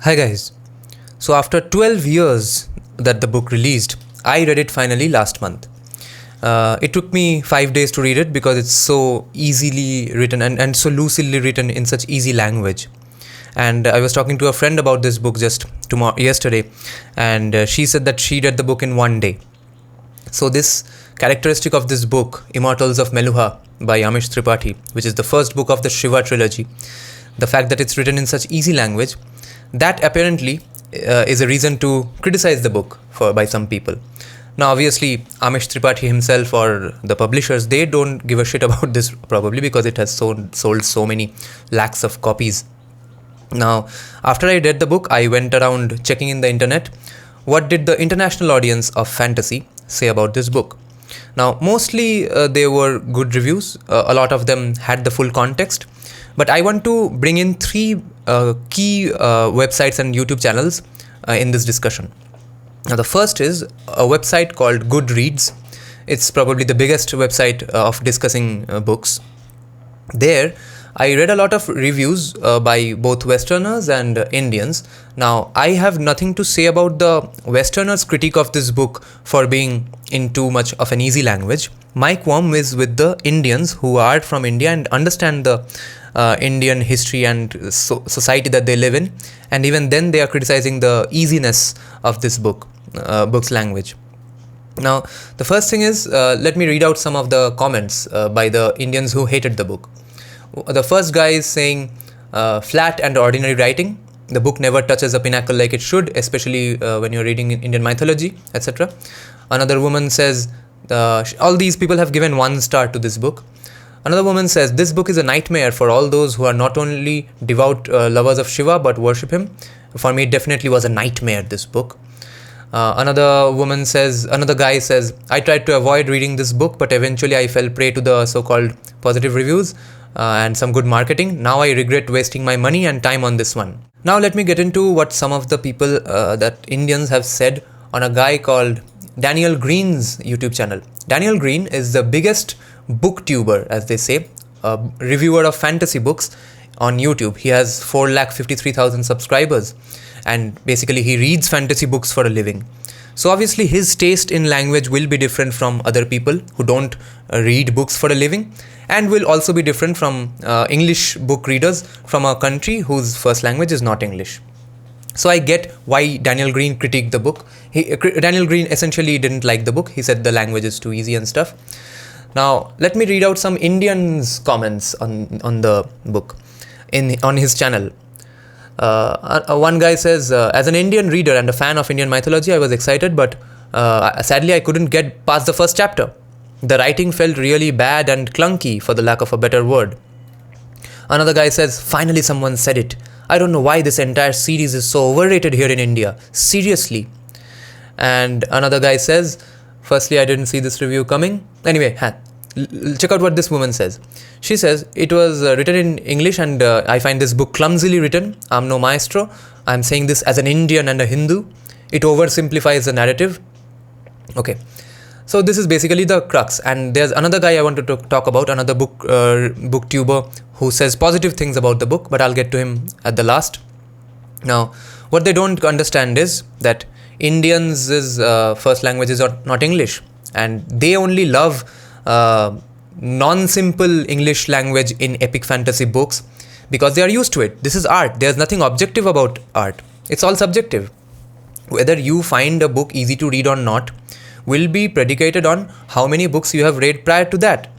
Hi guys. So after 12 years that the book released, I read it finally last month. It took me 5 days to read it because it's so easily written and so lucidly written in such easy language. And I was talking to a friend about this book just yesterday, and she said that she read the book in one day. So this characteristic of this book, Immortals of Meluha by Amish Tripathi, which is the first book of the Shiva trilogy, the fact that it's written in such easy language, that apparently is a reason to criticize the book by some people. Now obviously Amish Tripathi himself or the publishers, they don't give a shit about this probably because it has sold so many lakhs of copies. Now after I read the book, I went around checking in the internet what did the international audience of fantasy say about this book. Now mostly they were good reviews, a lot of them had the full context, but I want to bring in three key websites and YouTube channels in this discussion. Now the first is a website called Goodreads. It's probably the biggest website of discussing books. There I read a lot of reviews by both Westerners and Indians. Now I have nothing to say about the Westerners' critique of this book for being in too much of an easy language. My qualm is with the Indians who are from India and understand the Indian history and society that they live in, and even then they are criticizing the easiness of this book's language. Now the first thing is, let me read out some of the comments by the Indians who hated the book. The first guy is saying, flat and ordinary writing, the book never touches a pinnacle like it should, especially when you're reading Indian mythology, etc. Another woman says, all these people have given 1 star to this book. Another woman says, this book is a nightmare for all those who are not only devout lovers of Shiva but worship him. For me, it definitely was a nightmare, this book. Another guy says, I tried to avoid reading this book, but eventually I fell prey to the so-called positive reviews and some good marketing. Now I regret wasting my money and time on this one. Now let me get into what some of the people that Indians have said on a guy called Daniel Greene's YouTube channel. Daniel Greene is the biggest booktuber, as they say, a reviewer of fantasy books on YouTube. He has 453,000 subscribers, and basically he reads fantasy books for a living. So obviously his taste in language will be different from other people who don't read books for a living, and will also be different from English book readers from a country whose first language is not English. So I get why Daniel Greene critiqued the book. Daniel Greene essentially didn't like the book. He said the language is too easy and stuff. Now let me read out some Indians' comments on the book on his channel. One guy says, as an Indian reader and a fan of Indian mythology, I was excited, but sadly I couldn't get past the first chapter. The writing felt really bad and clunky, for the lack of a better word. Another guy says, finally someone said it. I don't know why this entire series is so overrated here in India. Seriously. And another guy says, firstly, I didn't see this review coming. Anyway, check out what this woman says. She says, it was written in English and I find this book clumsily written. I'm no maestro. I'm saying this as an Indian and a Hindu. It oversimplifies the narrative. Okay. So this is basically the crux. And there's another guy I wanted to talk about, another booktuber who says positive things about the book, but I'll get to him at the last. Now, what they don't understand is that Indians' first language is not English, and they only love non-simple English language in epic fantasy books because they are used to it. This is art. There's nothing objective about art. It's all subjective. Whether you find a book easy to read or not will be predicated on how many books you have read prior to that.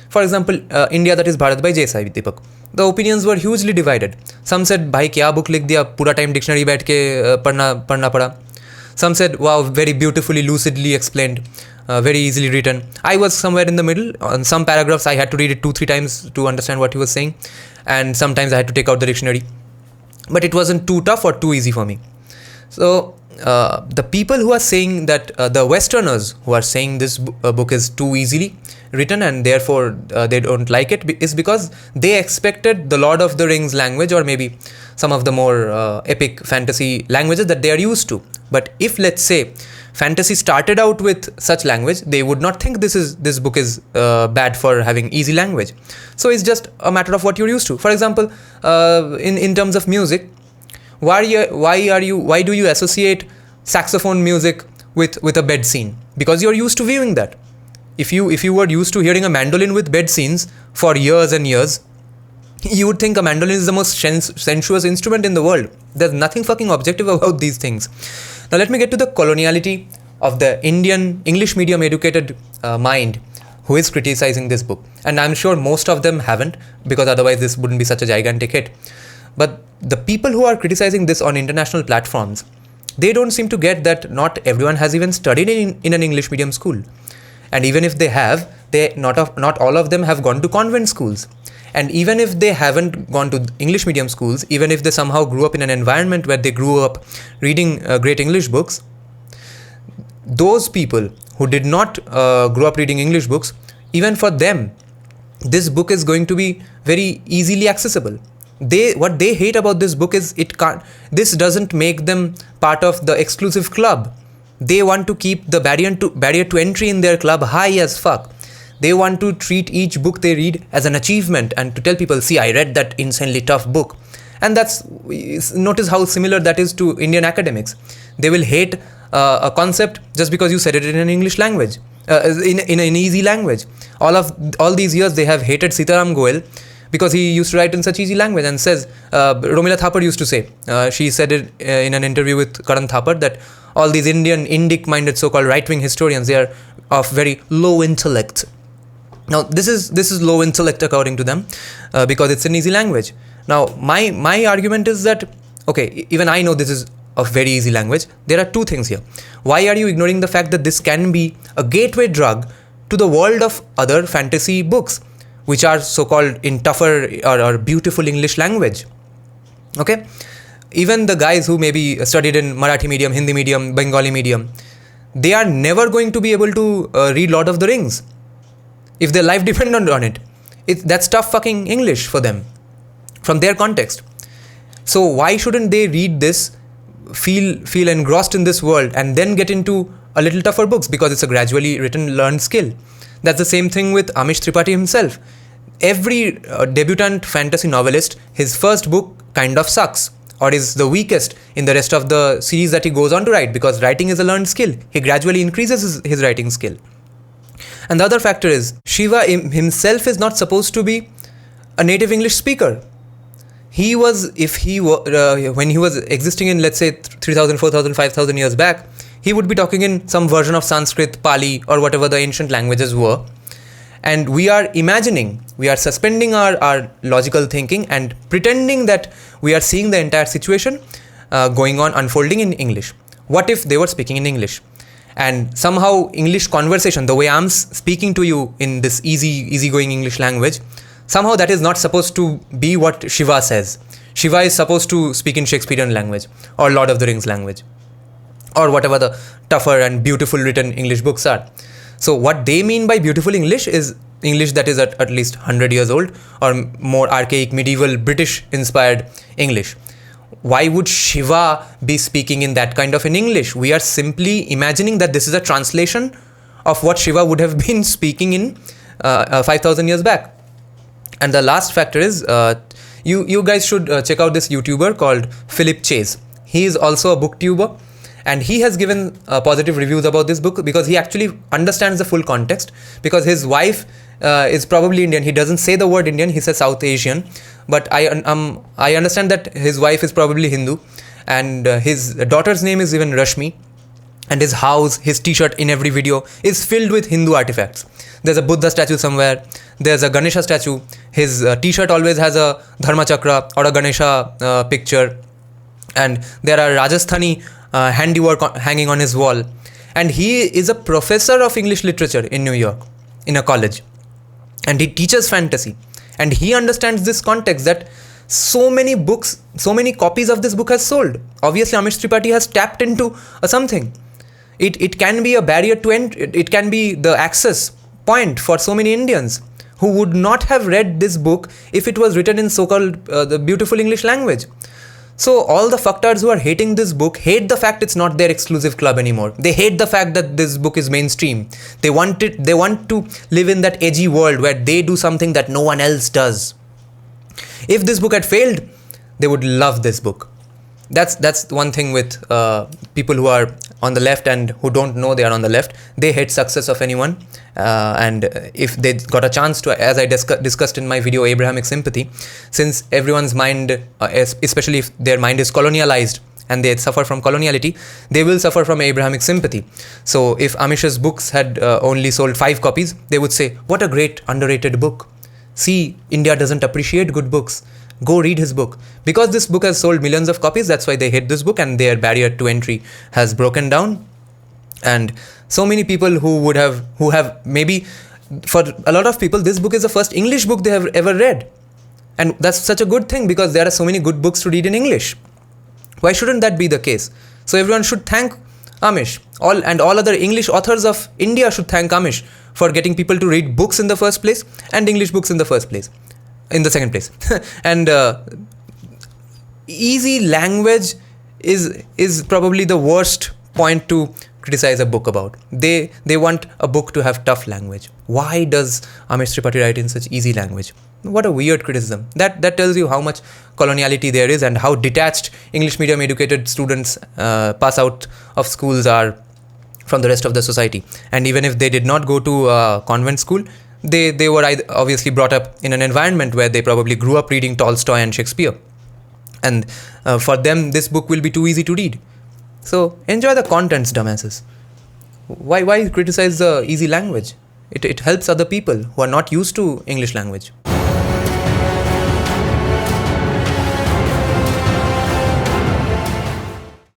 For example, India, that is Bharat by Deepak. The opinions were hugely divided. Some said, "Bhai kya book likh diya, pura time dictionary बैठ के पढ़ना पड़ा." Some said, "Wow, very beautifully, lucidly explained, very easily written." I was somewhere in the middle. On some paragraphs, I had to read it 2-3 times to understand what he was saying, and sometimes I had to take out the dictionary. But it wasn't too tough or too easy for me. So the people who are saying that, the Westerners who are saying this book is too easily written and therefore they don't like it, is because they expected the Lord of the Rings language, or maybe some of the more epic fantasy languages that they are used to. But if, let's say, fantasy started out with such language, they would not think this book is bad for having easy language. So it's just a matter of what you're used to. For example, in terms of music, Why do you associate saxophone music with a bed scene? Because you're used to viewing that. If you were used to hearing a mandolin with bed scenes for years and years, you would think a mandolin is the most sensuous instrument in the world. There's nothing fucking objective about these things. Now let me get to the coloniality of the Indian English medium educated mind who is criticizing this book. And I'm sure most of them haven't, because otherwise this wouldn't be such a gigantic hit. But the people who are criticizing this on international platforms, they don't seem to get that not everyone has even studied in an English medium school. And even if they have, not all of them have gone to convent schools. And even if they haven't gone to English medium schools, even if they somehow grew up in an environment where they grew up reading great English books, those people who did not grow up reading English books, even for them, this book is going to be very easily accessible. What they hate about this book is this doesn't make them part of the exclusive club. They want to keep the barrier to entry in their club high as fuck. They want to treat each book they read as an achievement and to tell people, see, I read that insanely tough book. And notice how similar that is to Indian academics. They will hate a concept just because you said it in an English language, in an easy language. All these years they have hated Sitaram Goel because he used to write in such easy language, and says, Romila Thapar used to say, she said it in an interview with Karan Thapar, that all these Indic-minded so-called right-wing historians, they are of very low intellect. Now, this is low intellect according to them, because it's an easy language. Now, my argument is that, okay, even I know this is a very easy language. There are two things here. Why are you ignoring the fact that this can be a gateway drug to the world of other fantasy books, which are so-called in tougher or beautiful English language? Okay? Even the guys who maybe studied in Marathi medium, Hindi medium, Bengali medium, they are never going to be able to read Lord of the Rings if their life depended on it. That's tough fucking English for them, from their context. So why shouldn't they read this, feel engrossed in this world, and then get into a little tougher books, because it's a gradually learned skill. That's the same thing with Amish Tripathi himself. Every debutant fantasy novelist, his first book kind of sucks, or is the weakest in the rest of the series that he goes on to write, because writing is a learned skill. He gradually increases his writing skill. And the other factor is, Shiva himself is not supposed to be a native English speaker. When he was existing in, let's say, 3,000, 4,000, 5,000 years back, he would be talking in some version of Sanskrit, Pali, or whatever the ancient languages were. And we are suspending our logical thinking and pretending that we are seeing the entire situation unfolding in English. What if they were speaking in English? And somehow English conversation, the way I'm speaking to you in this easygoing English language, somehow that is not supposed to be what Shiva says. Shiva is supposed to speak in Shakespearean language, or Lord of the Rings language, or whatever the tougher and beautiful written English books are. So what they mean by beautiful English is English that is at least 100 years old, or more archaic, medieval, British-inspired English. Why would Shiva be speaking in that kind of an English? We are simply imagining that this is a translation of what Shiva would have been speaking in 5,000 years back. And the last factor is, you guys should check out this YouTuber called Philip Chase. He is also a booktuber, and he has given positive reviews about this book because he actually understands the full context, because his wife is probably Indian. He doesn't say the word Indian, he says South Asian, but I understand that his wife is probably Hindu, and his daughter's name is even Rashmi, and his house, his t-shirt in every video is filled with Hindu artifacts. There's a Buddha statue somewhere, there's a Ganesha statue, his t-shirt always has a Dharma Chakra or a Ganesha picture, and there are Rajasthani handiwork hanging on his wall. And he is a professor of English literature in New York, in a college, and he teaches fantasy, and he understands this context that so many books, so many copies of this book has sold. Obviously Amish Tripathi has tapped into something. It can be a barrier to entry, it can be the access point for so many Indians who would not have read this book if it was written in so-called the beautiful English language. So all the fucktards who are hating this book hate the fact it's not their exclusive club anymore. They hate the fact that this book is mainstream. They want to live in that edgy world where they do something that no one else does. If this book had failed, they would love this book. That's one thing with people who are on the left and who don't know they are on the left. They hate success of anyone, and if they got a chance to, as I discussed in my video Abrahamic Sympathy, since everyone's mind, especially if their mind is colonialized and they suffer from coloniality, they will suffer from Abrahamic Sympathy. So if Amish's books had only sold 5 copies, they would say, what a great underrated book. See, India doesn't appreciate good books. Go read his book. Because this book has sold millions of copies, that's why they hate this book, and their barrier to entry has broken down. And so many people who have maybe, for a lot of people, this book is the first English book they have ever read. And that's such a good thing, because there are so many good books to read in English. Why shouldn't that be the case? So everyone should thank Amish. All other English authors of India should thank Amish for getting people to read books in the first place, and English books in the second place. And easy language is probably the worst point to criticize a book about. They want a book to have tough language. Why does Amish Tripathi write in such easy language? What a weird criticism. That tells you how much coloniality there is, and how detached English medium educated students pass out of schools are from the rest of the society. And even if they did not go to a convent school, they were obviously brought up in an environment where they probably grew up reading Tolstoy and Shakespeare. And for them, this book will be too easy to read. So enjoy the contents, dumbasses. Why criticize the easy language? It helps other people who are not used to English language.